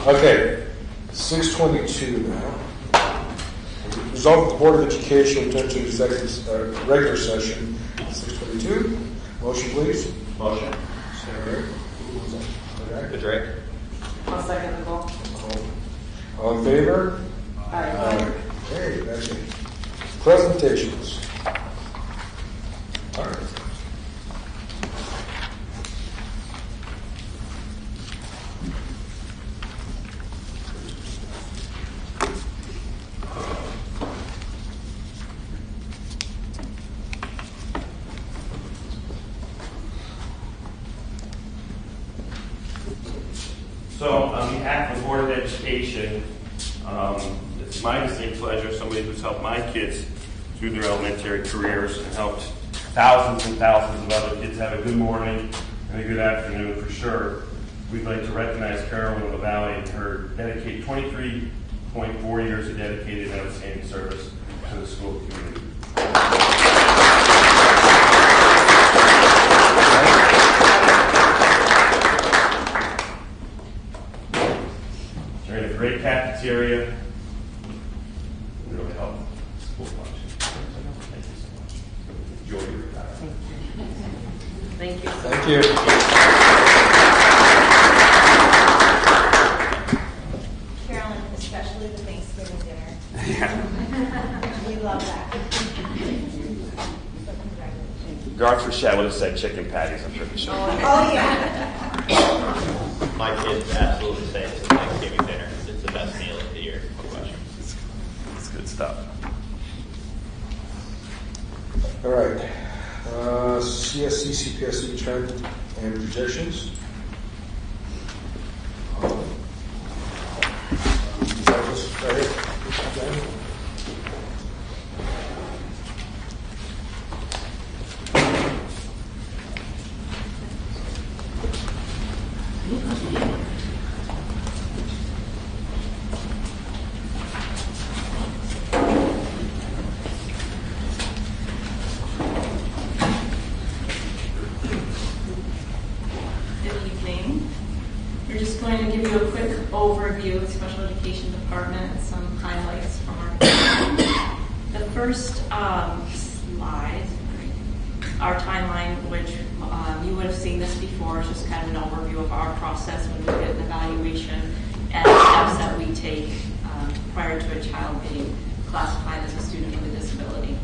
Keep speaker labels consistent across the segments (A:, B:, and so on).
A: Okay, 6:22 now. Resolve that the Board of Education return to executive regular session. 6:22. Motion, please.
B: Motion.
A: Second.
B: The Drake.
C: I'll second the call.
A: All in favor?
C: Aye.
A: Okay, that's it. Presentations. All right.
D: So, on behalf of the Board of Education, it's my distinct pleasure, somebody who's helped my kids through their elementary careers and helped thousands and thousands of other kids have a good morning and a good afternoon for sure. We'd like to recognize Carolyn LaValle and her 23.4 years of dedicated and outstanding service to the school community. They're in a great cafeteria. Really help school function. Thank you so much. Enjoy your retirement.
C: Thank you.
A: Thank you.
E: Carolyn, especially the Thanksgiving dinner.
D: Yeah.
E: We love that.
D: Garth Rochette would have said chicken patties, I'm pretty sure.
E: Oh, yeah.
B: My kids absolutely say it's a Thanksgiving dinner. It's the best meal of the year. No question.
D: It's good stuff.
A: All right. CSC, CPSC trend and projections. Right here.
F: Good evening. We're just going to give you a quick overview of the Special Education Department and some highlights from our department. The first slide, our timeline, which you would have seen this before, is just kind of an overview of our process when we get an evaluation and steps that we take prior to a child being classified as a student with a disability.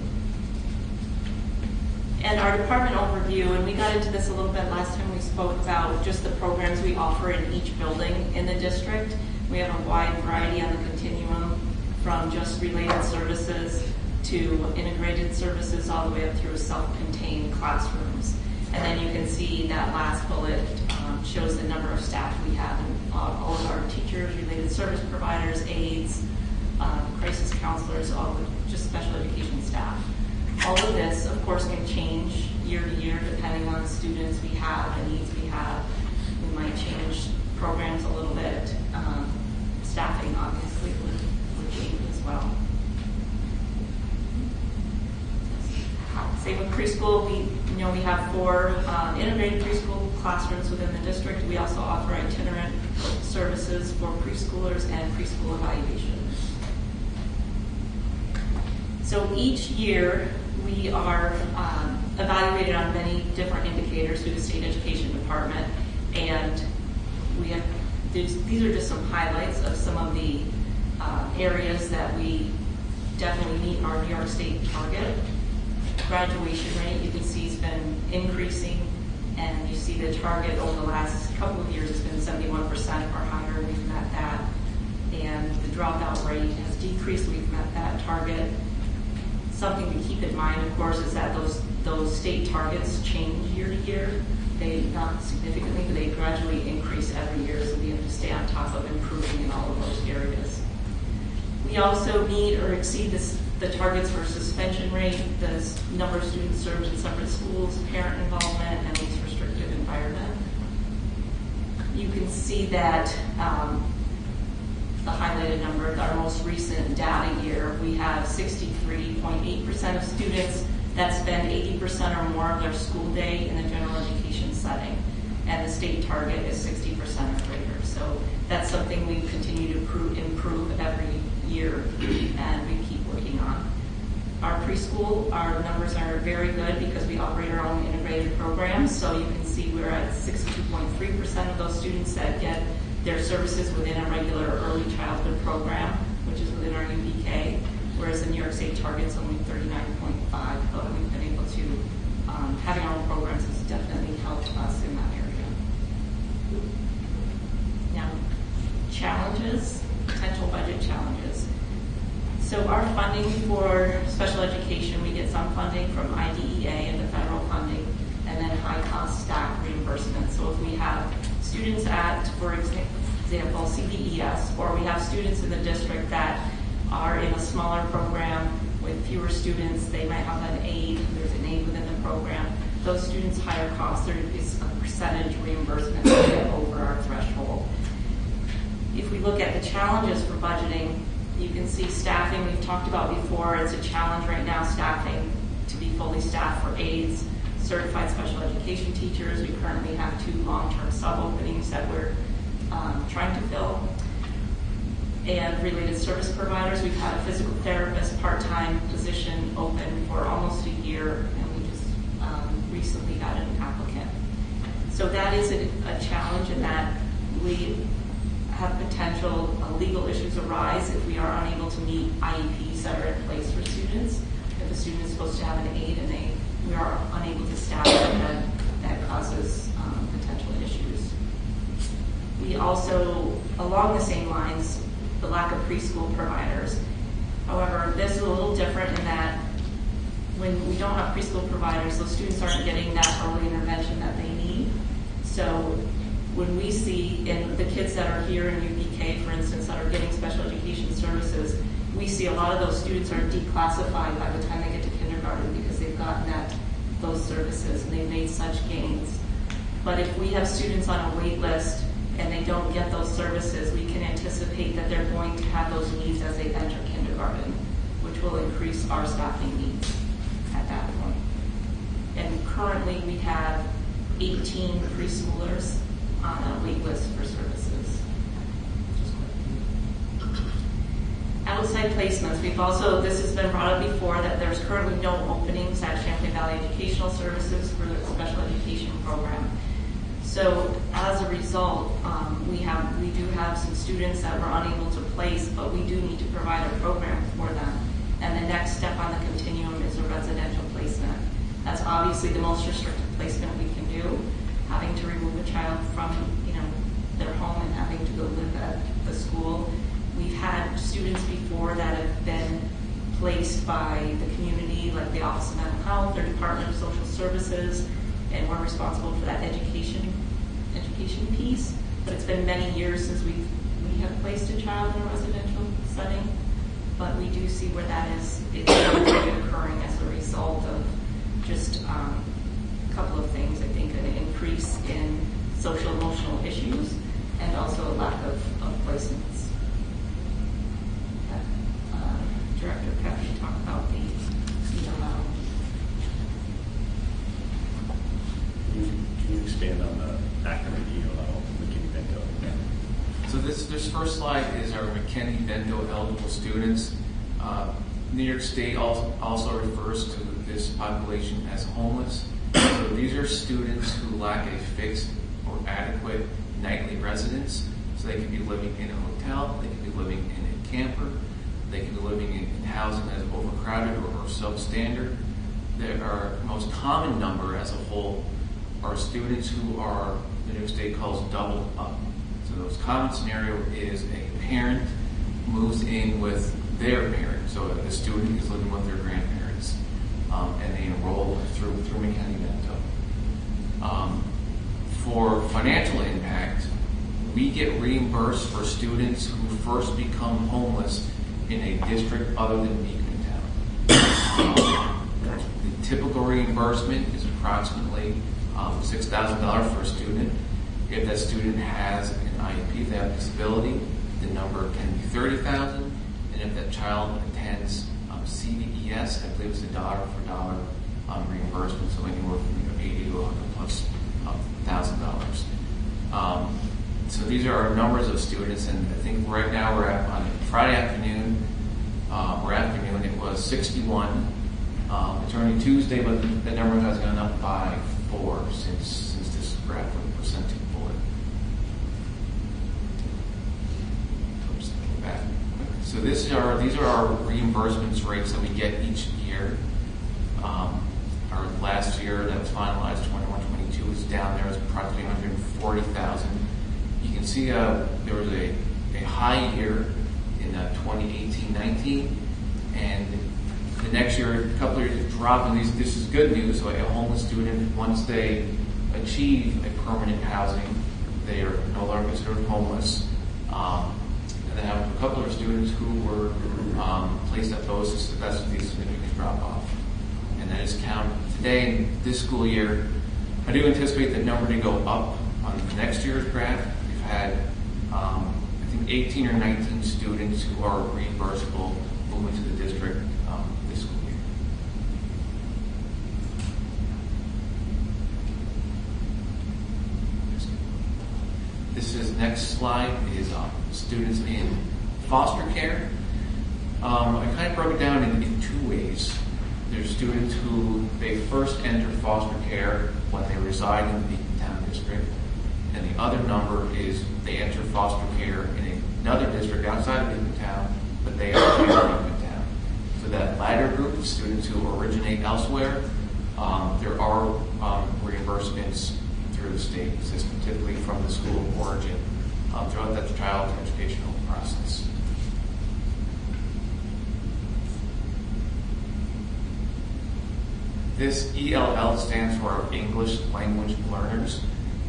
F: And our department overview, and we got into this a little bit last time we spoke about just the programs we offer in each building in the district. We have a wide variety on the continuum from just related services to integrated services all the way up through self-contained classrooms. And then you can see that last bullet shows the number of staff we have, and all of our teachers, related service providers, aides, crisis counselors, all of just special education staff. All of this, of course, can change year to year depending on the students we have, the needs we have. We might change programs a little bit. Staffing, obviously, would change as well. Same with preschool. We have 4 integrated preschool classrooms within the district. We also offer itinerant services for preschoolers and preschool evaluation. So each year, we are evaluated on many different indicators through the state education department, and we have these are just some highlights of some of the areas that we definitely meet our New York State target. Graduation rate, you can see, has been increasing, and you see the target over the last couple of years has been 71% or higher. We've met that, and the dropout rate has decreased. We've met that target. Something to keep in mind, of course, is that those state targets change year to year. They not significantly, but they gradually increase every year, so we have to stay on top of improving in all of those areas. We also meet or exceed the targets for suspension rate, the number of students served in separate schools, parent involvement, and least restrictive environment. You can see that the highlighted number, our most recent data year, we have 63.8% of students that spend 80% or more of their school day in the general education setting, and the state target is 60% or greater. So that's something we continue to improve every year, and we keep working on. Our preschool, our numbers are very good because we operate our own integrated programs. So you can see we're at 62.3% of those students that get their services within a regular early childhood program, which is within our UBK, whereas the New York State target's only 39.5. But we've been able to, having our own programs has definitely helped us in that area. Now, challenges, potential budget challenges. So our funding for special education, we get some funding from IDEA and the federal funding, and then high-cost staff reimbursement. So if we have students at, for example, CPES, or we have students in the district that are in a smaller program with fewer students, they might have an aide, there's an aide within the program. Those students' higher costs, there is a percentage reimbursement to get over our threshold. If we look at the challenges for budgeting, you can see staffing, we've talked about before, it's a challenge right now, staffing to be fully staffed for aides, certified special education teachers. We currently have 2 long-term sub-openings that we're trying to fill. And related service providers, we've had a physical therapist part-time position open for almost a year, and we just recently got an applicant. So that is a challenge in that we have potential legal issues arise if we are unable to meet IEPs that are in place for students. If a student is supposed to have an aide and we are unable to staff them, that causes potential issues. We also, along the same lines, the lack of preschool providers. However, this is a little different in that when we don't have preschool providers, those students aren't getting that early intervention that they need. So when we see in the kids that are here in UPK, for instance, that are getting special education services, we see a lot of those students are declassified by the time they get to kindergarten because they've gotten those services and they've made such gains. But if we have students on a wait list and they don't get those services, we can anticipate that they're going to have those needs as they enter kindergarten, which will increase our staffing needs at that point. And currently we have 18 preschoolers on a wait list for services. Outside placements, this has been brought up before, that there's currently no openings at Champlain Valley Educational Services for the special education program. So as a result, we do have some students that we're unable to place, but we do need to provide a program for them. And the next step on the continuum is a residential placement. That's obviously the most restrictive placement we can do, having to remove a child from their home and having to go live at the school. We've had students before that have been placed by the community, like the Office of Mental Health or Department of Social Services, and we're responsible for that education piece. But it's been many years since we have placed a child in a residential setting. But we do see where it's occurring as a result of just a couple of things. I think an increase in social emotional issues and also a lack of placements. Director Pepe talked about the
G: Can you expand on the acronym ELO, McKinney-Vento?
H: So this first slide is our McKinney-Vento eligible students. New York State also refers to this population as homeless. So these are students who lack a fixed or adequate nightly residence. So they could be living in a hotel, they could be living in a camper, they could be living in housing that is overcrowded or substandard. Our most common number as a whole are students who are, the New York State calls doubled up. So the most common scenario is a parent moves in with their parent. So the student is living with their grandparents, and they enroll through McKinney-Vento. For financial impact, we get reimbursed for students who first become homeless in a district other than Beekmantown. The typical reimbursement is approximately $6,000 for a student. If that student has an IEP, if they have a disability, the number can be $30,000. And if that child attends CVES, I believe it's a dollar for dollar reimbursement, so anywhere from $80 to $100+ $1,000. So these are our numbers of students, and I think right now we're at, on Friday afternoon, it was 61. It's only Tuesday, but the number has gone up by 4 since this graph was sent to the board. Oops, go back. So these are our reimbursements rates that we get each year. Our last year that was finalized, 21-22, is down there. It's approximately 140,000. You can see there was a high year in 2018-19, and the next year, a couple of years, drop. And this is good news. So a homeless student, once they achieve a permanent housing, they are no longer considered homeless. And then I have a couple of students who were placed at BOSIS, so that's the significant drop off. And that is counted today in this school year. I do anticipate that number to go up on next year's graph. We've had, I think, 18 or 19 students who are reimbursable move into the district this school year. This is next slide is students in foster care. I kind of broke it down in 2 ways. There's students who they first enter foster care when they reside in the Beekmantown district, and the other number is they enter foster care in another district outside of Beekmantown, but they are in Beekmantown. So that latter group of students who originate elsewhere, there are reimbursements through the state system, typically from the school of origin, throughout that child educational process. This ELL stands for English Language Learners.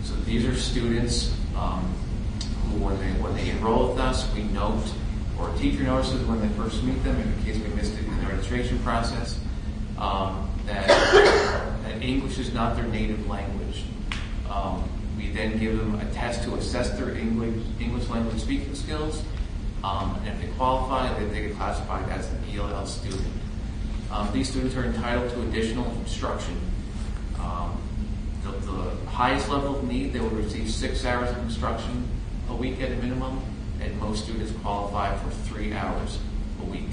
H: So these are students who, when they enroll with us, we note, or a teacher notices when they first meet them, in case we missed it in the registration process, that English is not their native language. We then give them a test to assess their English language speaking skills, and if they qualify, then they get classified as an ELL student. These students are entitled to additional instruction. The highest level of need, they will receive 6 hours of instruction a week at a minimum, and most students qualify for 3 hours a week.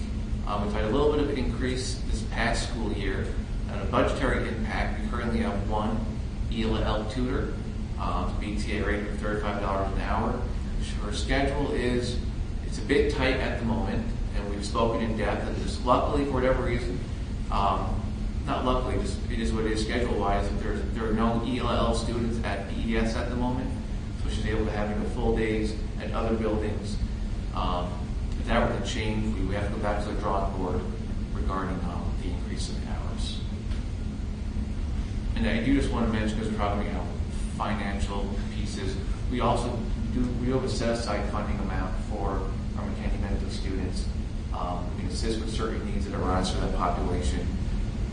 H: We've had a little bit of an increase this past school year. And a budgetary impact, we currently have 1 ELL tutor, BTA rate of $35 an hour. Her schedule is, it's a bit tight at the moment, and we've spoken in depth, and just luckily, for whatever reason, not luckily, just it is what it is schedule-wise, there are no ELL students at BES at the moment, so she's able to have full days at other buildings. If that were to change, we have to go back to the drawing board regarding the increase in hours. And I do just want to mention, because we're talking financial pieces, we also we have a set-aside funding amount for our McKinney-Bento students. We can assist with certain needs that arise for that population.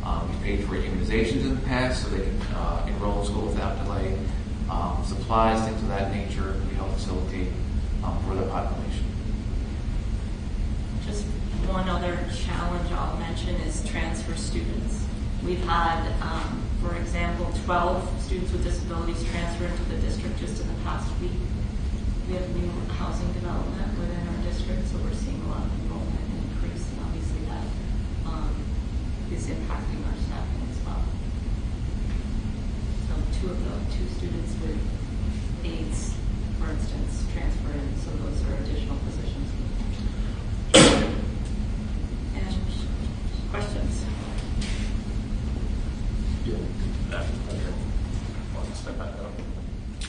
H: We've paid for immunizations in the past so they can enroll in school without delay. Supplies, things of that nature, we help facilitate for that population.
F: Just one other challenge I'll mention is transfer students. We've had, for example, 12 students with disabilities transfer into the district just in the past week. We have new housing development within our district, so we're seeing a lot of enrollment and increase, and obviously that is impacting our staffing as well. So 2 students with AIDS, for instance, transfer in, so those are additional positions. And questions?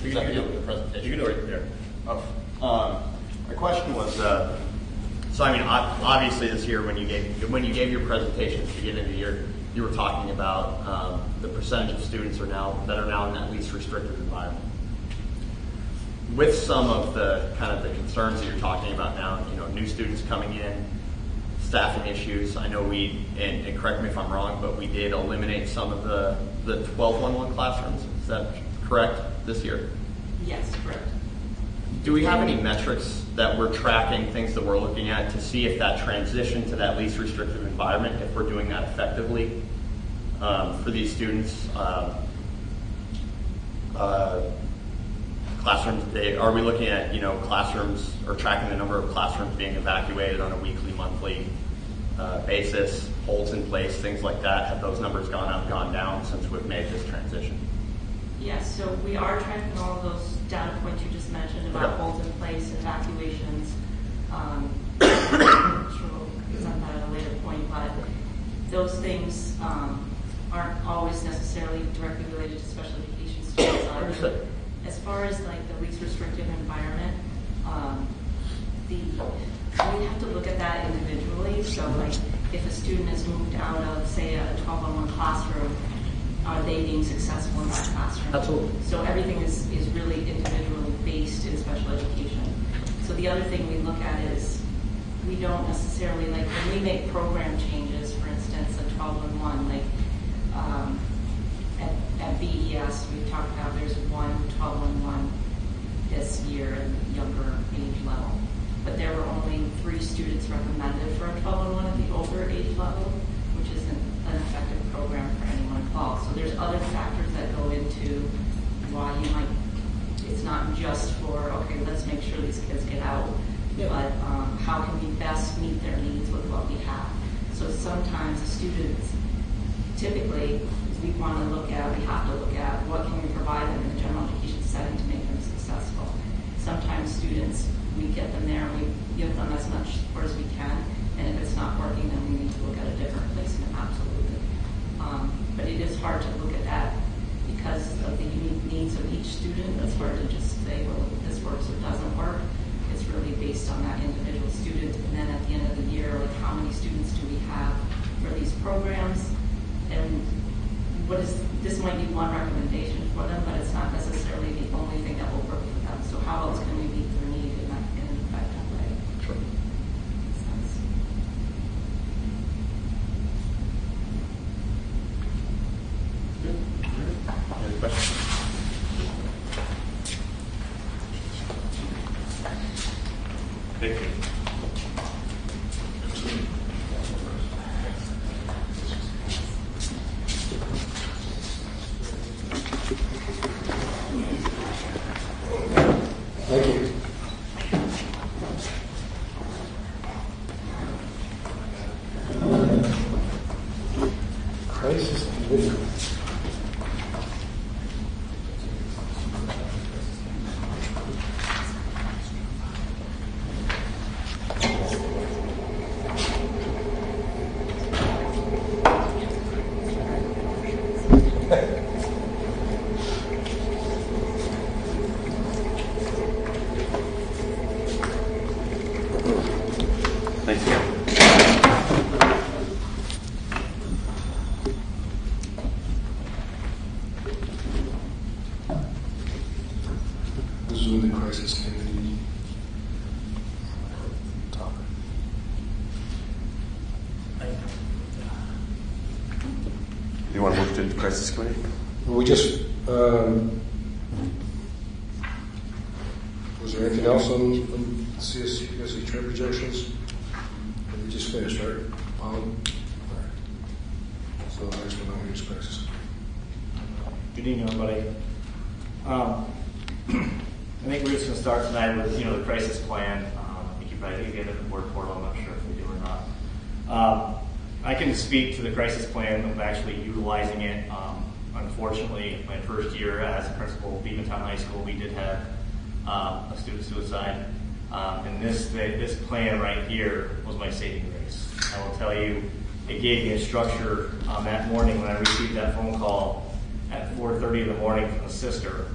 B: You can do the presentation.
G: You can do it there.
B: My question was, so I mean, obviously this year when you gave your presentation at the beginning of the year, you were talking about the percentage of students that are now in that least restricted environment. With some of the kind of the concerns that you're talking about now, new students coming in, staffing issues. I know and correct me if I'm wrong, but we did eliminate some of the 12-1-1 classrooms. Is that correct this year?
F: Yes, correct.
B: Do we have any metrics that we're tracking, things that we're looking at to see if that transition to that least restrictive environment, if we're doing that effectively for these students, classrooms, are we looking at, classrooms or tracking the number of classrooms being evacuated on a weekly, monthly basis, holds in place, things like that? Have those numbers gone up, gone down since we've made this transition?
F: Yes, so we are tracking all of those data points you just mentioned about
B: Okay.
F: holds in place, evacuations. I'm sure we'll get on that at a later point, but those things aren't always necessarily directly related to special education students.
B: Understood.
F: As far as like the least restrictive environment, we have to look at that individually. So like if a student is moved out of, say, a 12-on-1 classroom, are they being successful in that classroom?
B: Absolutely.
F: So everything is really individually based in special education. So the other thing we look at is we don't necessarily, like when we make program changes, for instance, a 12-on-1, like at BES, we've talked about there's one 12-on-1 this year at the younger age level. But there were only 3 students recommended for a 12-on-1 at the older age level, which isn't an effective program for anyone involved. So there's other factors that go into why you might, it's not just for, okay, let's make sure these kids get out, but how can we best meet their needs with what we have? So sometimes students, typically, we want to look at, we have to look at what can we provide them in the general education setting to make them successful. Sometimes students, we get them there and we give them as much support as we can, and if it's not working, then we need to look at a different placement, absolutely. But it is hard to look at that because of the unique needs of each student. It's hard to just say, well, this works or doesn't work. It's really based on that individual student, and then at the end of the year, like how many students do we have for these programs, and this might be one recommendation for them, but it's not necessarily the only thing that will work for them. So how else can we meet their need in an effective way?
B: Sure.
F: Makes sense.
B: Any questions?
D: Thank you.
A: Thank you. Crisis division.
D: Thank you.
A: This is when the crisis committee topic.
D: You want to move to the crisis committee?
A: We just, was there anything else on CSD trade projections? We just finished, right? All right. So the next one on is crisis.
I: Good evening, everybody. I think we're just going to start tonight with, the crisis plan. I think you probably get it in the word portal. I'm not sure if we do or not. I can speak to the crisis plan of actually utilizing it. Unfortunately, my first year as a principal of Beekmantown High School, we did have a student suicide. And this plan right here was my saving grace. I will tell you, it gave me a structure that morning when I received that phone call at 4:30 in the morning from a sister.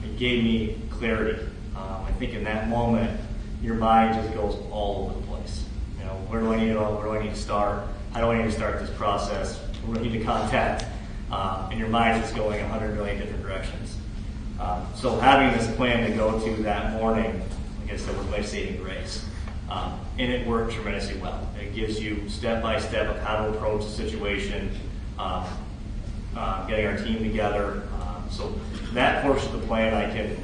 I: It gave me clarity. I think in that moment, your mind just goes all over the place. Where do I need to go? Where do I need to start? How do I need to start this process? Who do I need to contact? And your mind's just going 100 million different directions. So having this plan to go to that morning, like I said, was my saving grace. And it worked tremendously well. It gives you step-by-step of how to approach the situation, getting our team together. So that portion of the plan I can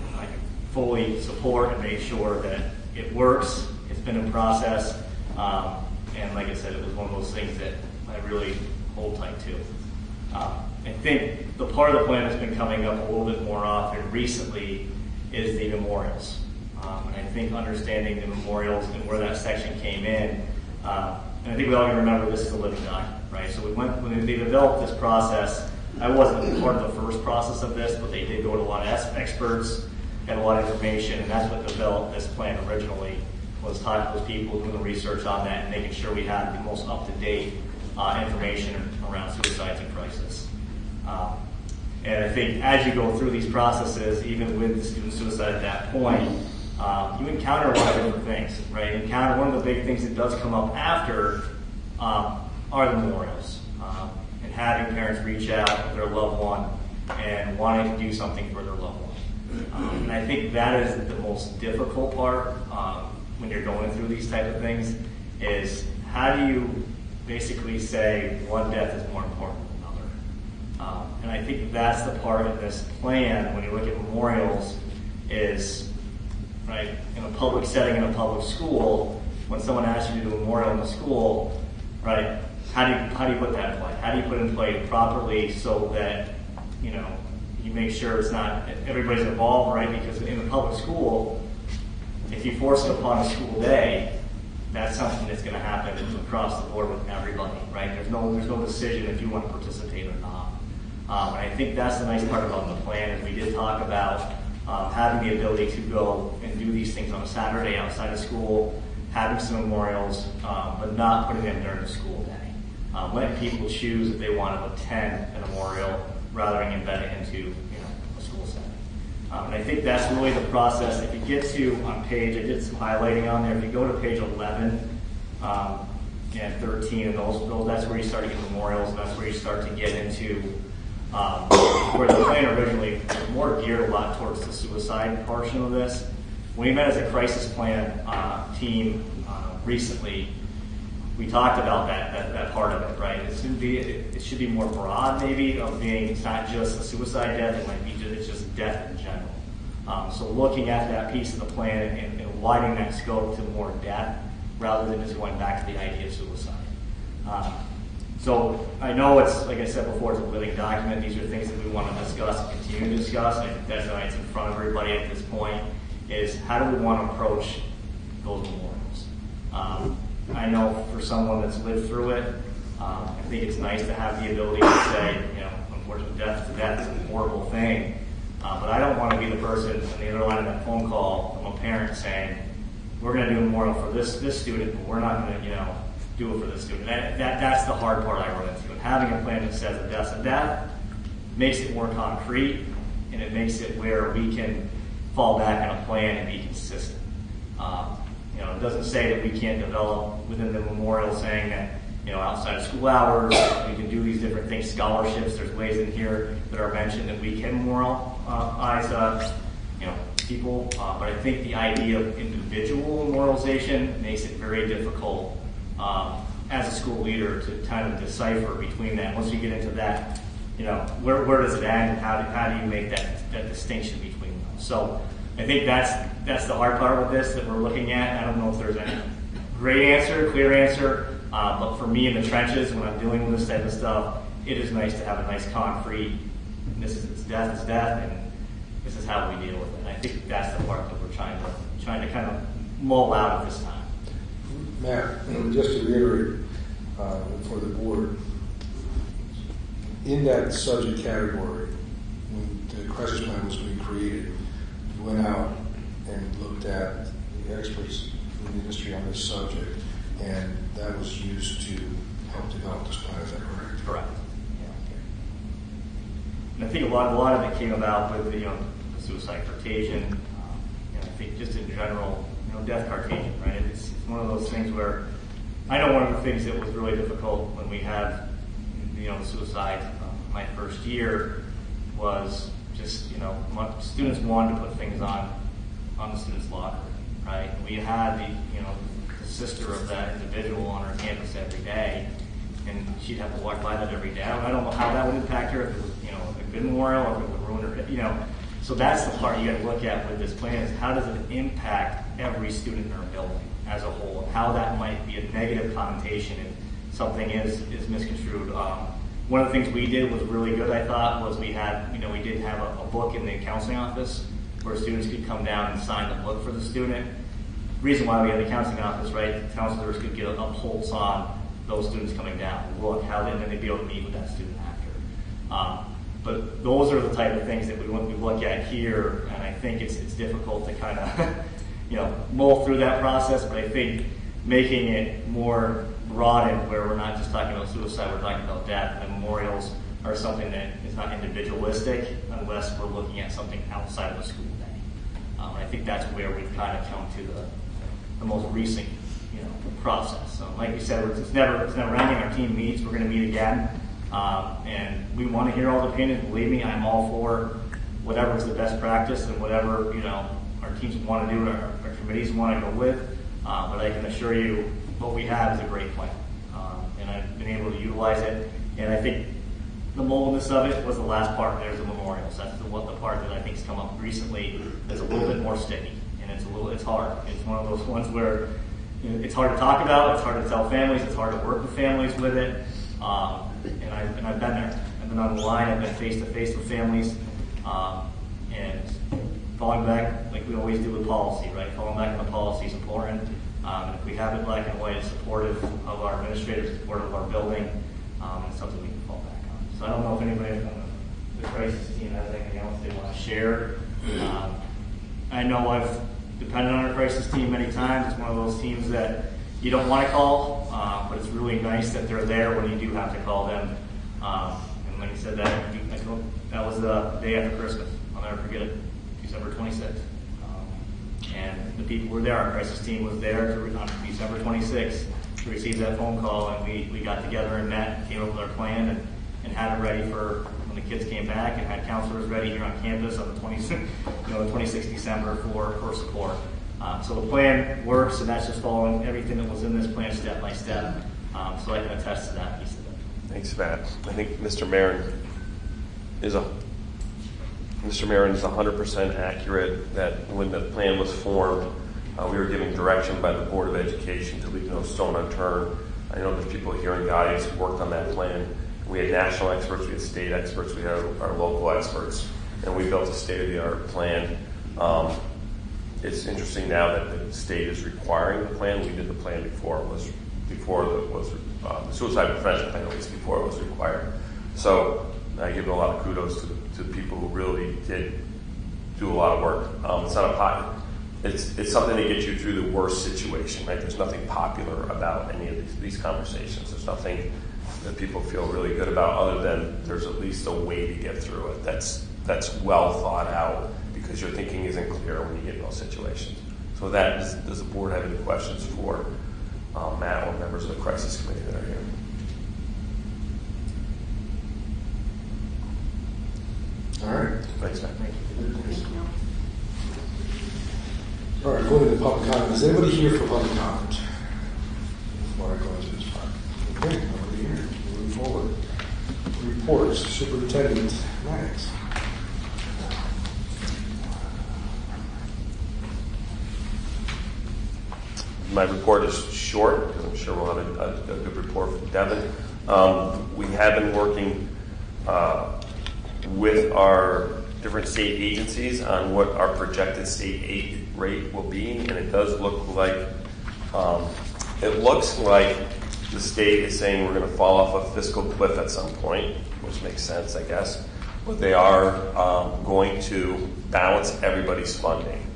I: fully support and make sure that it works. It's been in process. And like I said, it was one of those things that I really hold tight to. I think the part of the plan that's been coming up a little bit more often recently is the memorials. And I think understanding the memorials and where that section came in, and I think we all can remember this is a living document, right? So when they developed this process, I wasn't part of the first process of this, but they did go to a lot of experts, had a lot of information, and that's what developed this plan originally, was talking to those people, doing the research on that, and making sure we had the most up-to-date information around suicides and crisis. And I think as you go through these processes, even with the student suicide at that point, you encounter a lot of different things, right? You encounter one of the big things that does come up after are the memorials, and having parents reach out to their loved one and wanting to do something for their loved one. And I think that is the most difficult part when you're going through these type of things, is how do you basically say one death is more important than another? And I think that's the part of this plan when you look at memorials is, right, in a public setting, in a public school, when someone asks you to do a memorial in the school, right, how do you put that in play? How do you put it in play properly so that, you know, you make sure it's not, everybody's involved, right? Because in a public school, if you force it upon a school day, that's something that's going to happen across the board with everybody, right? There's no decision if you want to participate or not. And I think that's the nice part about the plan, is we did talk about having the ability to go and do these things on a Saturday outside of school, having some memorials, but not putting them during the school day. Letting people choose if they want to attend a memorial rather than embed it into a school setting. And I think that's really the process. If you get to on page, I did some highlighting on there. If you go to page 11 and 13, and those that's where you start to get memorials, and that's where you start to get into where the plan originally was more geared a lot towards the suicide portion of this. When we met as a crisis plan team recently, we talked about that part of it, right? It should be more broad, maybe, of being, it's not just a suicide death, it might be it's just death in general. So looking at that piece of the plan and widening that scope to more death rather than just going back to the idea of suicide. So I know it's, like I said before, it's a living document. These are things that we want to discuss and continue to discuss. I think that's why it's in front of everybody at this point, is how do we want to approach those memorials? I know for someone that's lived through it, I think it's nice to have the ability to say, unfortunately, death is a horrible thing. But I don't want to be the person on the other line of that phone call from a parent saying, we're going to do a memorial for this student, but we're not going to, do it for this student. That's the hard part I run into. And having a plan that says a death's a death makes it more concrete, and it makes it where we can fall back on a plan and be consistent. It doesn't say that we can't develop within the memorial saying that, outside of school hours, we can do these different things, scholarships, there's ways in here that are mentioned that we can memorialize, people. But I think the idea of individual memorialization makes it very difficult as a school leader to kind of decipher between that. Once you get into that, where does it end, and how do you make that distinction between them? So I think that's the hard part with this that we're looking at. I don't know if there's any great answer, clear answer, but for me in the trenches when I'm dealing with this type of stuff, it is nice to have a nice concrete, this is it's death, and this is how we deal with it. And I think that's the part that we're trying to kind of mull out at this time.
A: Matt, just to reiterate for the board, in that subject category, when the crisis plan was being created, we went out and looked at the experts in the industry on this subject, and that was used to help develop this plan. Is that correct?
I: Correct. And I think a lot of it came about with the suicide Cartesian. I think just in general, death Cartesian, right? It's one of those things where I know one of the things that was really difficult when we had the suicide my first year was just students wanted to put things on the students' locker, right? We had the sister of that individual on our campus every day, and she'd have to walk by that every day. I don't know how that would impact her, if it was a good memorial, or if it would ruin her, So that's the part you got to look at with this plan, is how does it impact every student in our building as a whole, and how that might be a negative connotation if something is misconstrued One of the things we did was really good, I thought, was we did have a book in the counseling office where students could come down and sign the book for the student. Reason why we had the counseling office, right? The counselors could get a pulse on those students coming down. Look, and then they'd be able to meet with that student after. But those are the type of things that we look at here, and I think it's difficult to kind of mull through that process. But I think making it more broadened, where we're not just talking about suicide, we're talking about death, and memorials are something that is not individualistic unless we're looking at something outside of the school day. And I think that's where we've kind of come to the most recent process. So like you said, it's never ending. Our team meets. We're going to meet again. And we want to hear all the opinions. Believe me, I'm all for whatever is the best practice and whatever our teams want to do, our committees want to go with. But I can assure you, what we have is a great plan, and I've been able to utilize it. And I think the moldness of it was the last part. There's the memorials. That's the part that I think has come up recently. That's a little bit more sticky, and it's hard. It's one of those ones where it's hard to talk about. It's hard to tell families. It's hard to work with families with it. And I've been there. I've been on the line. I've been face to face with families, and falling back like we always do with policy, right? Falling back on the policy is important. And if we have it black and white, it's supportive of our administrators, supportive of our building, it's something we can fall back on. So I don't know if anybody on the crisis team has anything else they want to share. I know I've depended on our crisis team many times. It's one of those teams that you don't want to call, but it's really nice that they're there when you do have to call them. And like I said, that was the day after Christmas. I'll never forget it, December 26th. And the people were there. Our crisis team was there on December 26th to receive that phone call, and we got together and met, came up with our plan, and had it ready for when the kids came back, and had counselors ready here on campus on the 26th December for support. So the plan works, and that's just following everything that was in this plan step by step. So I can attest to that piece of it.
D: Thanks, Matt. I think Mr. Marin is 100% accurate that when the plan was formed, we were given direction by the Board of Education to leave no stone unturned. I know there's people here in the audience who worked on that plan. We had national experts, we had state experts, we had our local experts, and we built a state-of-the-art plan. It's interesting now that the state is requiring the plan. We did the plan before the suicide prevention plan, at least before it was required. So I give a lot of kudos to the people who really did do a lot of work. It's not a pot. It's something to get you through the worst situation, right? There's nothing popular about any of these conversations. There's nothing that people feel really good about other than there's at least a way to get through it that's well thought out, because your thinking isn't clear when you get in those situations. So with that, does the board have any questions for Matt or members of the crisis committee that are here?
A: All right.
D: Thanks, Matt.
C: Thank you.
A: All right, going to the public comment. Is anybody here for public comment? Before I go into this part. Okay, nobody here. Moving forward. Reports, Superintendent Maddox.
D: My report is short because I'm sure we'll have a good report from Devin. We have been working with our different state agencies on what our projected state aid rate will be, and it does look like the state is saying we're going to fall off a fiscal cliff at some point, which makes sense, I guess. But they are going to balance everybody's funding,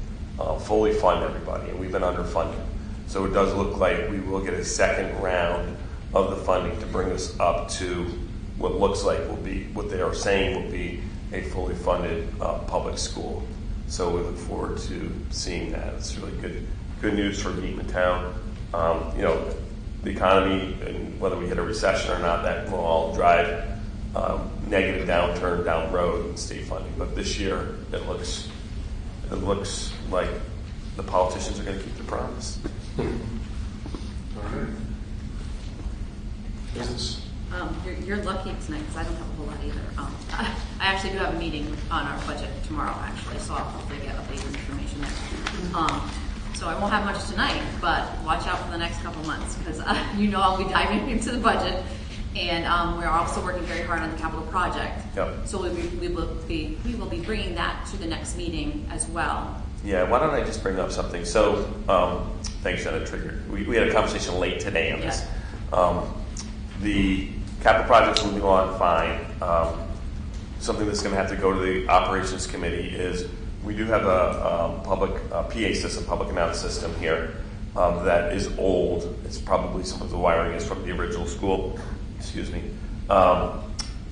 D: fully fund everybody, and we've been underfunded. So it does look like we will get a second round of the funding to bring us up to what looks like will be, what they are saying will be a fully funded public school. So we look forward to seeing that. It's really good news for Beekmantown. The economy, and whether we hit a recession or not, that will all drive negative downturn down the road in state funding. But this year, it looks like the politicians are going to keep their promise.
A: All right. Business.
J: You're lucky tonight because I don't have a whole lot either. I actually do have a meeting on our budget tomorrow, actually, so I'll hopefully get updated information there. So I won't have much tonight, but watch out for the next couple months because I'll be diving into the budget And we're also working very hard on the capital project.
K: Yep.
J: So we will be bringing that to the next meeting as well.
K: Yeah, why don't I just bring up something? So, thanks, Jenna, triggered. We had a conversation late today on this. The capital project's moving on fine. Something that's going to have to go to the operations committee is we do have a public PA system, public announce system here that is old. It's probably some of the wiring is from the original school. Excuse me.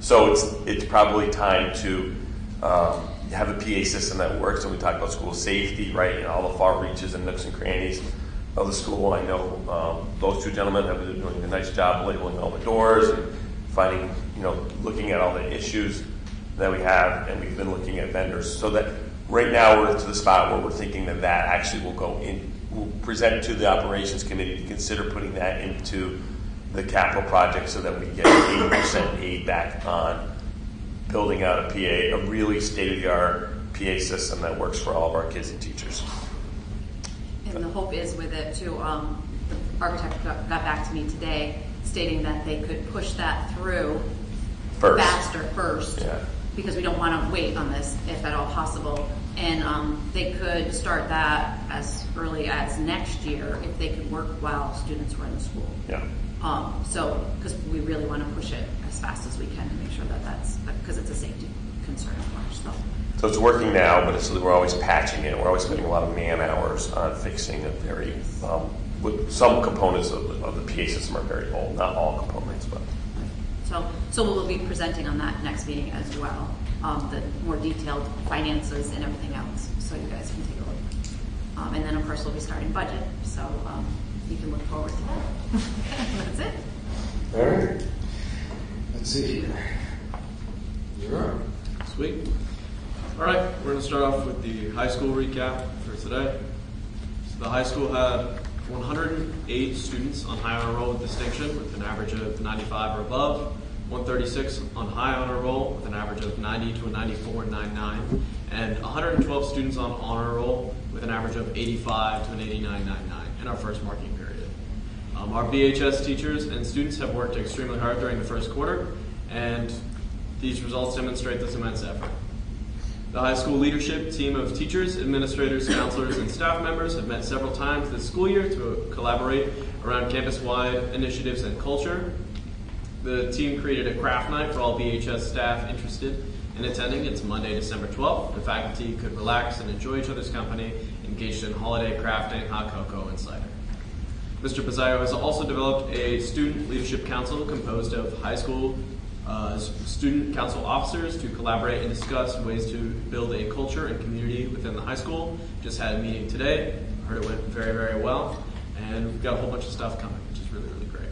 K: So it's probably time to have a PA system that works. And we talk about school safety, right, and all the far reaches and nooks and crannies of the school. I know those two gentlemen have been doing a nice job labeling all the doors and finding, looking at all the issues that we have, and we've been looking at vendors. So that right now we're to the spot where we're thinking that actually will go in, we'll present to the operations committee to consider putting that into the capital project so that we get 80% aid back on building out a really state-of-the-art PA system that works for all of our kids and teachers.
J: And the hope is with it too, the architect got back to me today stating that they could push that through faster first.
K: Yeah.
J: Because we don't want to wait on this if at all possible. And they could start that as early as next year if they could work while students were in school.
K: Yeah.
J: So, because we really want to push it as fast as we can to make sure that's, because it's a safety concern, of course.
K: So it's working now, but we're always patching it. We're always spending a lot of man hours on fixing it. Some components of the PA system are very old, not all components, but.
J: So we'll be presenting on that next meeting as well, the more detailed finances and everything else, so you guys can take a look. And then, of course, we'll be starting budget, so you can look forward to that. That's it.
A: All right. Let's see here. You're up.
L: Sweet. All right, we're going to start off with the high school recap for today. So the high school had 108 students on high honor roll with distinction with an average of 95 or above, 136 on high honor roll with an average of 90 to a 94.99, and 112 students on honor roll with an average of 85 to an 89.99 in our first marking period. Our BHS teachers and students have worked extremely hard during the first quarter, and these results demonstrate this immense effort. The high school leadership team of teachers, administrators, counselors, and staff members have met several times this school year to collaborate around campus-wide initiatives and culture. The team created a craft night for all BHS staff interested in attending. It's Monday, December 12th. The faculty could relax and enjoy each other's company, engaged in holiday crafting, hot cocoa, and cider. Mr. Pizarro has also developed a student leadership council composed of high school student council officers to collaborate and discuss ways to build a culture and community within the high school. Just had a meeting today. Heard it went very, very well. And we've got a whole bunch of stuff coming, which is really, really great.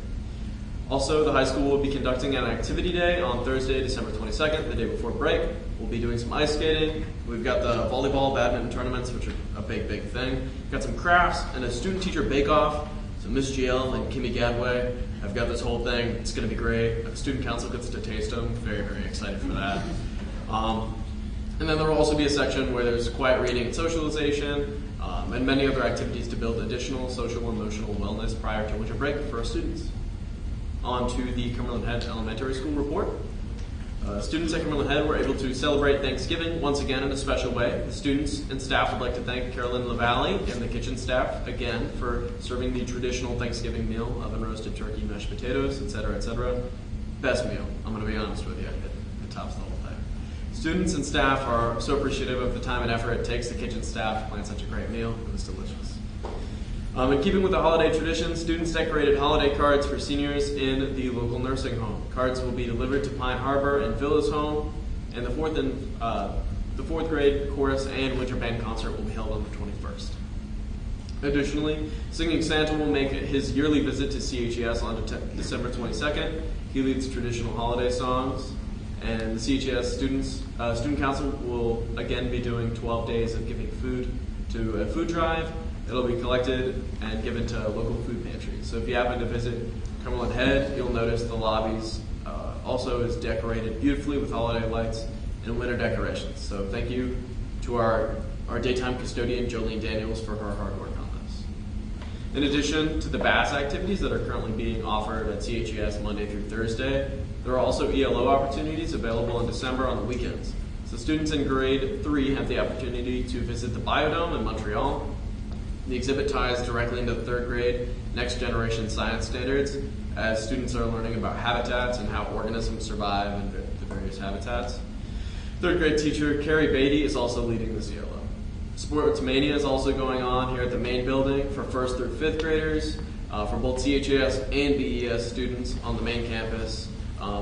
L: Also, the high school will be conducting an activity day on Thursday, December 22nd, the day before break. We'll be doing some ice skating. We've got the volleyball, badminton tournaments, which are a big, big thing. We've got some crafts and a student-teacher bake-off. So Miss GL and Kimmy Gadway have got this whole thing. It's going to be great. The student council gets to taste them. Very, very excited for that. And then there will also be a section where there's quiet reading and socialization, and many other activities to build additional social and emotional wellness prior to winter break for our students. On to the Cumberland Head Elementary School report. Students at Cumberland Head were able to celebrate Thanksgiving once again in a special way. The students and staff would like to thank Carolyn LaValle and the kitchen staff again for serving the traditional Thanksgiving meal, oven roasted turkey, mashed potatoes, etc., etc. Best meal, I'm going to be honest with you. It tops the whole thing. Students and staff are so appreciative of the time and effort it takes the kitchen staff to plan such a great meal. It was delicious. In keeping with the holiday tradition, students decorated holiday cards for seniors in the local nursing home. Cards will be delivered to Pine Harbor and Villa's home, and the fourth grade chorus and winter band concert will be held on the 21st. Additionally, Singing Santa will make his yearly visit to CHES on December 22nd. He leads traditional holiday songs, and the CHES student council will again be doing 12 days of giving food to a food drive. It'll be collected and given to local food pantries. So if you happen to visit Cumberland Head, you'll notice the lobbies also is decorated beautifully with holiday lights and winter decorations. So thank you to our daytime custodian, Jolene Daniels, for her hard work on this. In addition to the BAS activities that are currently being offered at CHES Monday through Thursday, there are also ELO opportunities available in December on the weekends. So students in grade 3 have the opportunity to visit the Biodome in Montreal. The exhibit ties directly into the 3rd grade next generation science standards as students are learning about habitats and how organisms survive in the various habitats. 3rd grade teacher Carrie Beatty is also leading this ELO. Sports Mania is also going on here at the main building for 1st through 5th graders, for both CHAS and BES students on the main campus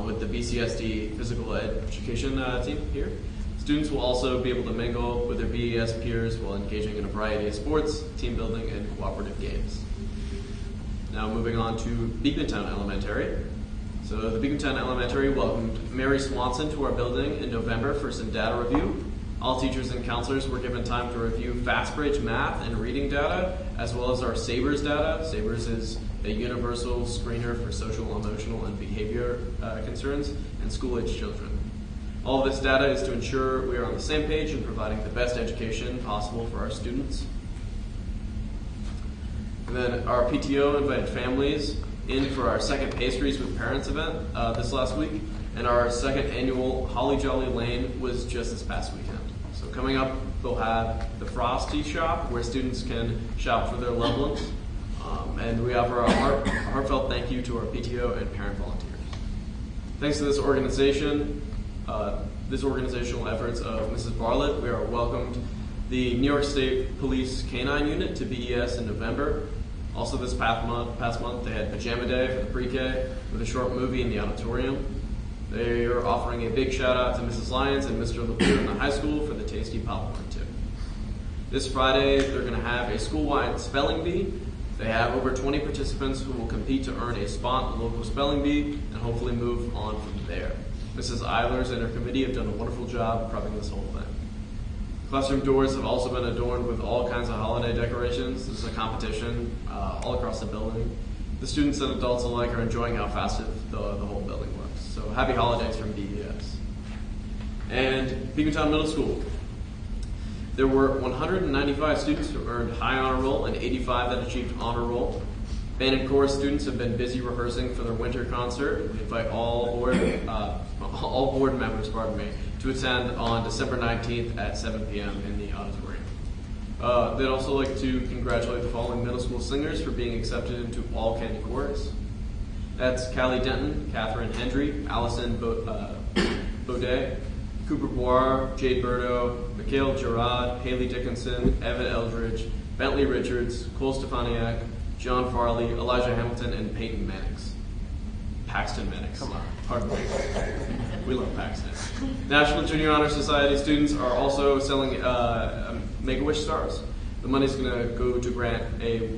L: with the BCSD physical education team here. Students will also be able to mingle with their BES peers while engaging in a variety of sports, team building, and cooperative games. Now moving on to Beekmantown Elementary. So the Beekmantown Elementary welcomed Mary Swanson to our building in November for some data review. All teachers and counselors were given time to review FastBridge math and reading data, as well as our SABRES data. SABRES is a universal screener for social, emotional, and behavior concerns in school-age children. All of this data is to ensure we are on the same page in providing the best education possible for our students. And then our PTO invited families in for our second Pastries with Parents event this last week, and our 2nd annual Holly Jolly Lane was just this past weekend. So coming up, we'll have the Frosty Shop where students can shop for their loved ones, and we offer a heartfelt thank you to our PTO and parent volunteers. Thanks to this organization, this organizational efforts of Mrs. Bartlett, we are welcomed the New York State Police K-9 Unit to BES in November. Also this past month, they had Pajama Day for the pre-K with a short movie in the auditorium. They are offering a big shout out to Mrs. Lyons and Mr. LePew in the high school for the tasty popcorn too. This Friday, they're going to have a school-wide spelling bee. They have over 20 participants who will compete to earn a spot in the local spelling bee and hopefully move on from there. Mrs. Eilers and her committee have done a wonderful job prepping this whole thing. Classroom doors have also been adorned with all kinds of holiday decorations. This is a competition all across the building. The students and adults alike are enjoying how festive the whole building looks. So happy holidays from BES. And Beekmantown Middle School. There were 195 students who earned high honor roll and 85 that achieved honor roll. Band and chorus students have been busy rehearsing for their winter concert. We invite all board members, to attend on December 19th at 7 p.m. in the auditorium. They'd also like to congratulate the following middle school singers for being accepted into all candy chorus. That's Callie Denton, Catherine Hendry, Allison Baudet, Cooper Boire, Jade Berto, Mikhail Gerard, Haley Dickinson, Evan Eldridge, Bentley Richards, Cole Stefaniak, John Farley, Elijah Hamilton, and Peyton Mannix. Paxton Mannix. Come on. Pardon me. We love Paxton. National Junior Honor Society students are also selling Make-A-Wish stars. The money's going to go to grant a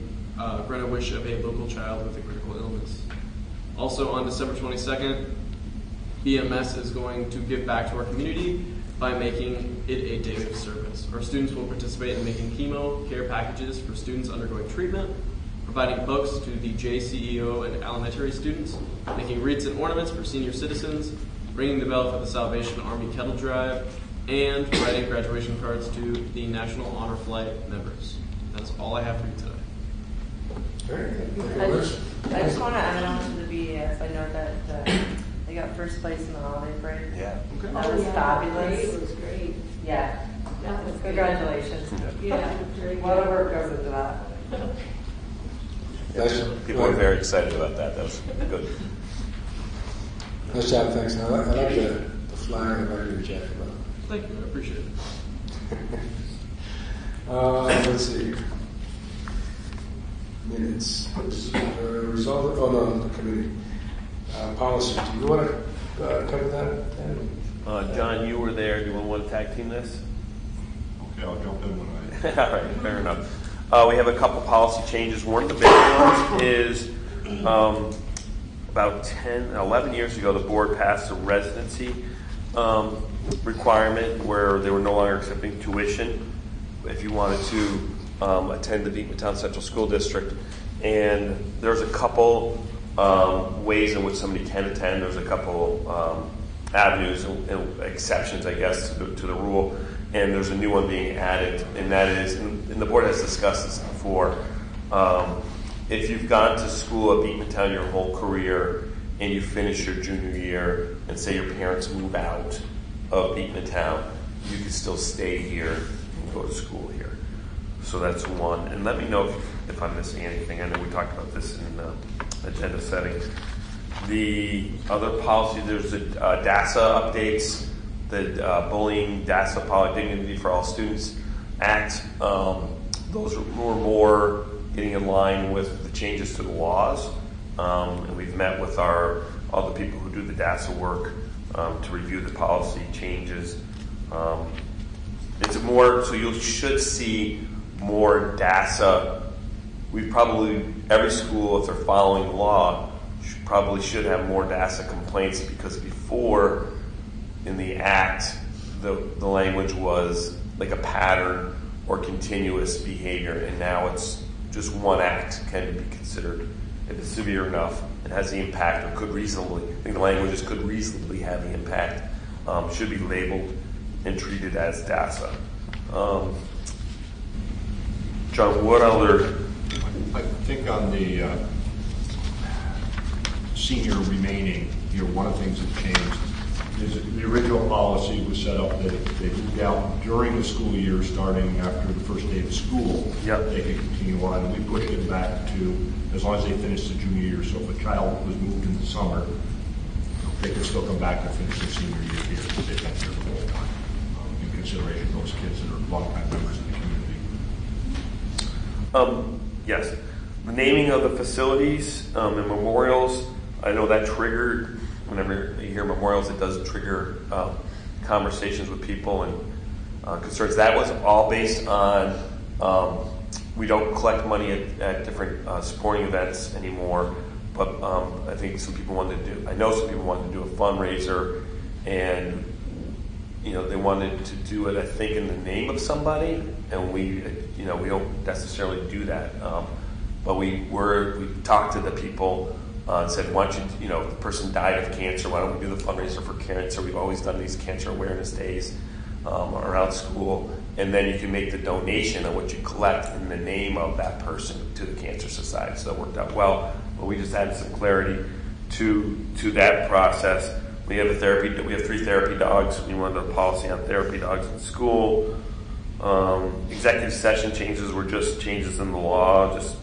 L: wish of a local child with a critical illness. Also on December 22nd, BMS is going to give back to our community by making it a day of service. Our students will participate in making chemo care packages for students undergoing treatment, providing books to the JCEO and elementary students, making wreaths and ornaments for senior citizens, ringing the bell for the Salvation Army Kettle Drive, and writing graduation cards to the National Honor Flight members. That's all I have for you today.
C: I just want to add on to the BES. I know that they got first place in the holiday parade.
K: Yeah.
C: Okay. That was fabulous.
F: It was great.
C: Yeah.
F: That was
C: Congratulations.
F: Yeah.
C: A lot of work goes into that.
K: People were very excited about that. That was good.
A: Nice job, thanks. I like the flag and I like your jacket.
L: Thank you, I appreciate it.
A: Let's see. Minutes. Result of the committee. Policy. Do you want to cover that?
K: John, you were there. Do you want to tag team this?
M: Okay, I'll jump in when
K: All right, fair enough. We have a couple policy changes. One of the big ones is about 11 years ago, the board passed a residency requirement where they were no longer accepting tuition if you wanted to attend the Beekmantown Central School District. And there's a couple ways in which somebody can attend. There's a couple avenues and exceptions, I guess, to the rule. And there's a new one being added, and that is, and the board has discussed this before, if you've gone to school at Beekmantown your whole career and you finish your junior year and say your parents move out of Beekmantown, you can still stay here and go to school here. So that's one. And let me know if I'm missing anything. I know we talked about this in agenda setting. The other policy, there's the DASA updates, the Bullying DASA Policy Dignity for All Students Act. Those were more getting in line with the changes to the laws. And we've met with all the people who do the DASA work to review the policy changes. It's more, so you should see more DASA. Every school, if they're following the law, probably should have more DASA complaints, because before in the act, the language was like a pattern or continuous behavior, and now it's just one act can be considered. If it's severe enough, it has the impact, or could reasonably, I think the language is could reasonably have the impact, should be labeled and treated as DASA. John, what other?
M: I think on the senior remaining, one of the things that changed is that the original policy was set up that if they moved out during the school year, starting after the first day of school, they could continue on. And we pushed it back to as long as they finished the junior year. So if a child was moved in the summer, they could still come back and finish their senior year here if they've been here the whole time. In consideration of those kids that are longtime members of the community.
K: Yes. The naming of the facilities and memorials, I know that triggered, whenever you hear memorials, it does trigger conversations with people and concerns. That was all based on, we don't collect money at different sporting events anymore, but I think I know some people wanted to do a fundraiser, and they wanted to do it, I think, in the name of somebody, and we don't necessarily do that. But we talked to the people and said, why don't you, the person died of cancer, why don't we do the fundraiser for cancer? We've always done these cancer awareness days around school, and then you can make the donation of what you collect in the name of that person to the Cancer Society. So that worked out well, but we just added some clarity to that process. We have 3 therapy dogs. We wanted a policy on therapy dogs in school. Executive session changes were just changes in the law, just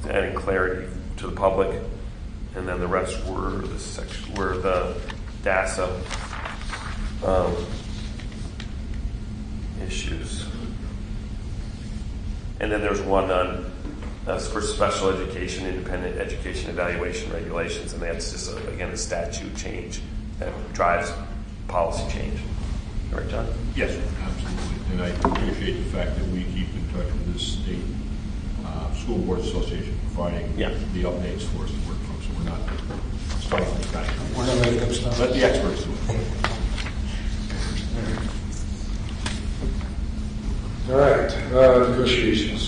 K: adding clarity to the public, and then the rest were the DASA issues. And then there's one on for special education, independent education evaluation regulations, and that's just again a statute change that drives policy change. All right, John?
M: Yes, absolutely. And I appreciate the fact that we keep in touch with the state school board association, providing the updates for us to work from, so we're not starting from scratch.
A: We're not making up stuff.
M: Let the experts do it.
A: All right, negotiations.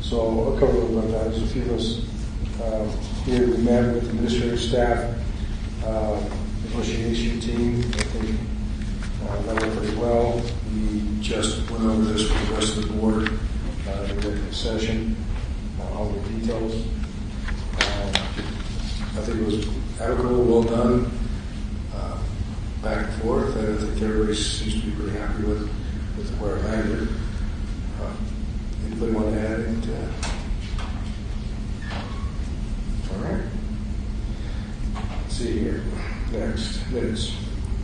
A: So I'll cover a little bit of that. There's a few of us here. We met with the administrative staff, negotiation team. I think that went pretty well. We just went over this with the rest of the board in the executive session, all the details. I think it was adequate, well done, back and forth. And I think everybody seems to be pretty happy with where it landed. Anybody want to add anything to that? All right. Let's see here. Next, minutes.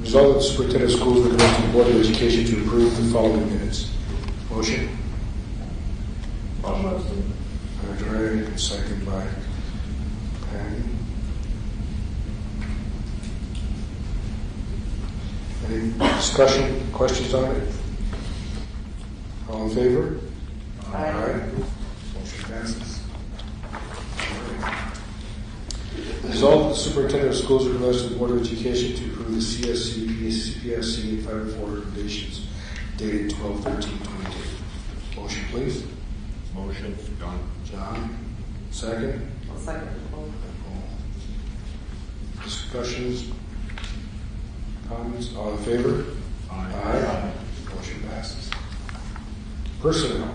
A: Result of the superintendent of schools recommends to the Board of Education to approve the following minutes. Motion? Motion. Andre, second by Patty. Any discussion, questions on it? All in favor? Aye. Motion passes. Result, the superintendent of schools recommends to the Board of Education to approve the CSC, PSC 504 recommendations dated 12/13/22. Motion, please.
M: Motion, John.
A: John. Second.
C: I'll second.
A: Discussions, comments, all in favor? Aye. Motion passes. Personnel.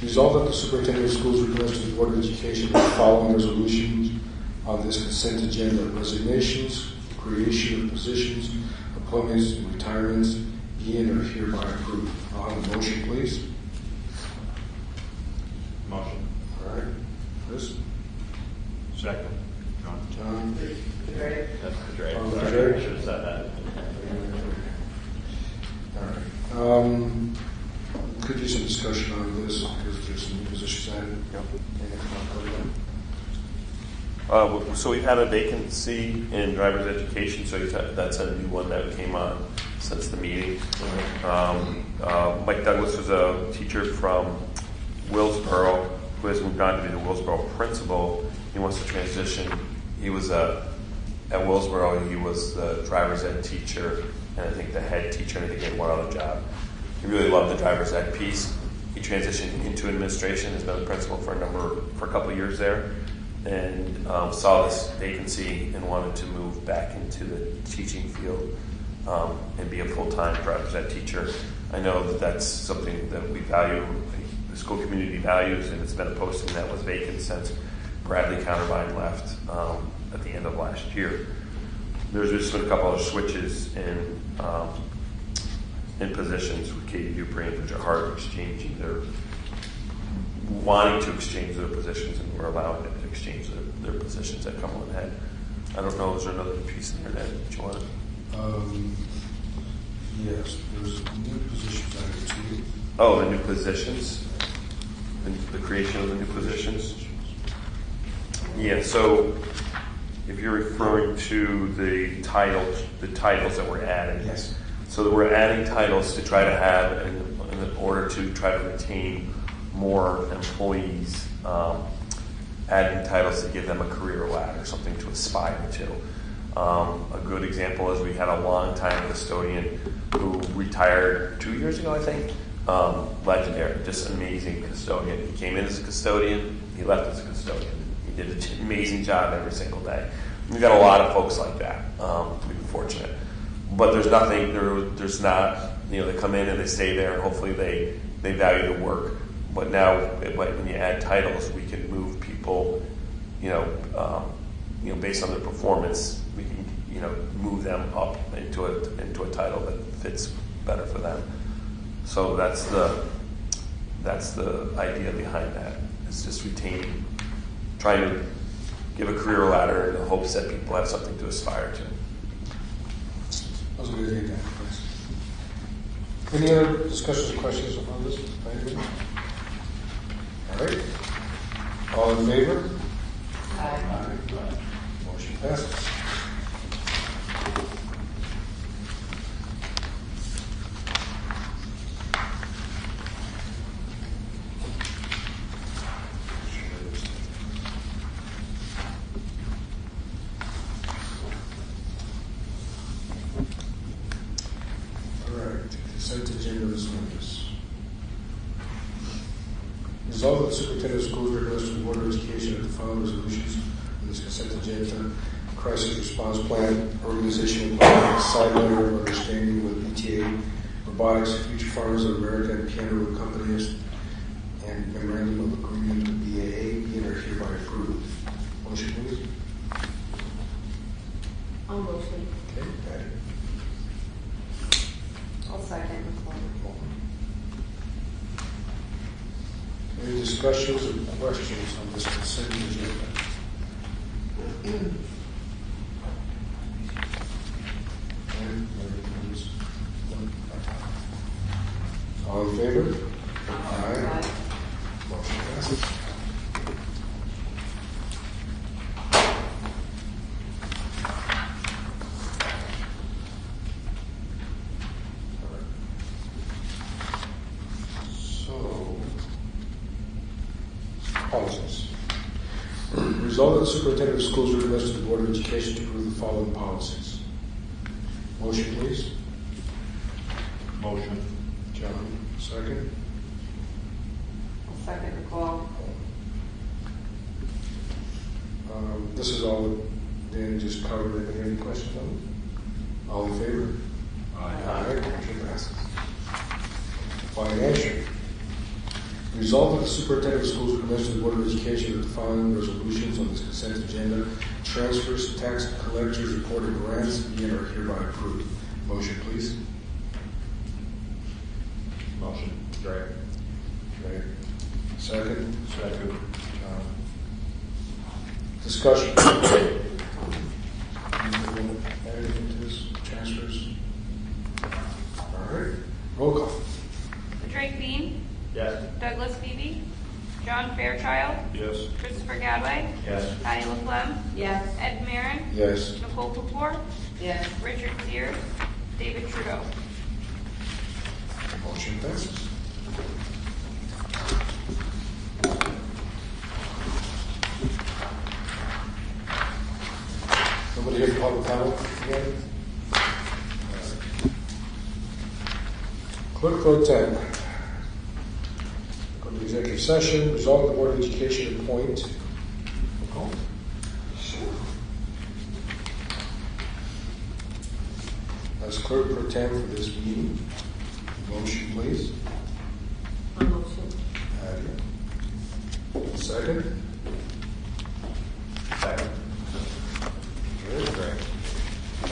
A: Resolved that the superintendent of schools recommends to the Board of Education the following resolutions on this consent agenda: resignations, creation of positions, appointments, and retirements, and are hereby approved. I'll have a motion, please.
M: Motion.
A: All right. Chris?
M: Second.
A: John?
C: Great.
B: That's great.
A: Oh,
B: Sorry,
A: great.
B: I should have said that.
A: All right. Could do some discussion on this because there's some new positions added.
K: Yep.
A: And
K: So we've had a vacancy in driver's education, so that's a new one that came on since the meeting. Mike Douglas was a teacher from Willsboro who has moved on to be the Willsboro principal. He wants to transition. He was at Willsboro, he was the driver's ed teacher, and I think the head teacher, and I think he had one other job. He really loved the driver's ed piece. He transitioned into administration, has been the principal for a couple of years there, and saw this vacancy and wanted to move back into the teaching field and be a full-time driver's ed teacher. I know that that's something that we value, the school community values, and it's been a posting that was vacant since Bradley Countervine left at the end of last year. There's just been a couple of switches in positions with Katie Dupree and Bridget Hart exchanging their, wanting to exchange their positions, and we're allowing them to exchange their positions at Cumberland Head. I don't know, is there another piece in there that you wanted?
A: yes, there's new positions added too.
K: Oh, the new positions? The creation of the new positions? Yeah, so if you're referring to the titles that we're adding.
A: Yes.
K: So that we're adding titles to try to have, in order to try to retain more employees, adding titles to give them a career ladder, something to aspire to. A good example is we had a long-time custodian who retired 2 years ago, I think. Legendary, just amazing custodian. He came in as a custodian, he left as a custodian. He did an amazing job every single day. We've got a lot of folks like that. We've been fortunate. But there's nothing, there's not, they come in and they stay there, and hopefully they value the work. But now, when you add titles, we can move people, based on their performance, we can, move them up into a title that fits better for them. So that's the idea behind that. It's just retaining, trying to give a career ladder in the hopes that people have something to aspire to.
A: That was a good idea, thanks. Any other discussions or questions on this? All right. All in favor?
C: Aye.
A: Motion passes. Consent agenda is on this. Resolved that the superintendent of schools recommends to the Board of Education that the following resolutions on this consent agenda: crisis response plan, organizational plan, side letter of understanding with ETA, robotics, Future Farmers of America, and Piano Companies, and memorandum of agreement with BAA, and are hereby approved. Motion, please.
C: I'll motion.
A: Okay, Patty.
C: I'll second.
A: Any discussions or questions on this consent agenda? All in favor? Aye. Motion passes. Policies. Resolved that the superintendent of schools recommends to the Board of Education to approve the following policies. Motion, please.
M: Motion.
A: John, second.
C: I'll second the call.
A: This is all Dan just covered. Any questions on it? All in favor? Aye. Motion passes. Financial. Resolved that the superintendent of schools recommends to the Board of Education that the following resolutions on this consent agenda: transfers, tax collectors, report, and grants be and are hereby approved. Motion, please.
M: Motion. Drake.
A: Okay. Second.
M: Second.
A: Discussion. Anything to this transfers? All right. Roll call.
N: Drake Bean,
I: Yes.
N: Douglas Beebe, John Fairchild,
M: Yes.
N: Christopher Gadway,
I: Yes.
N: Patty LaFlemme,
C: Yes.
N: Ed Marin,
A: Yes.
N: Nicole Pupor,
C: Yes.
N: Richard Sears, David Trudeau.
A: Motion passes. Nobody here for public comment again? Clerk Pro Tem. Go to executive session. Resolve the Board of Education appoint. As Clerk Pro Tem for this meeting. Motion, please.
C: Motion.
A: Addie. Second.
I: Second.
A: Very great.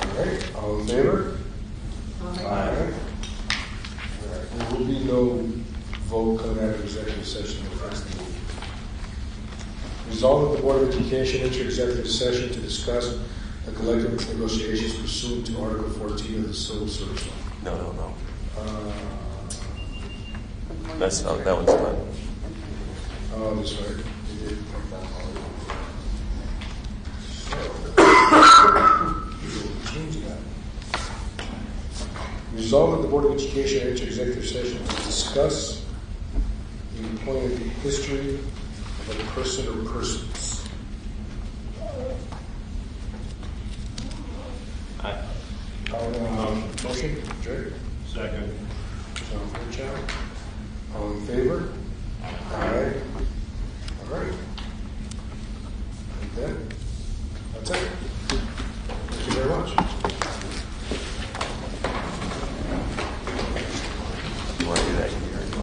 A: All right, all in favor? Aye. All right. There will be no vote coming out of executive session the next meeting. Resolved that the Board of Education enter executive session to discuss the collective negotiations pursuant to Article 14 of the Civil Service Law.
K: No. That one's done.
A: Oh, that's right. You did make that So, change that. Resolved that the Board of Education enter executive session to discuss the employment history of a person or persons.
I: Aye.
A: Motion, Jerry?
M: Second.
A: John Fairchild. All in favor? Aye.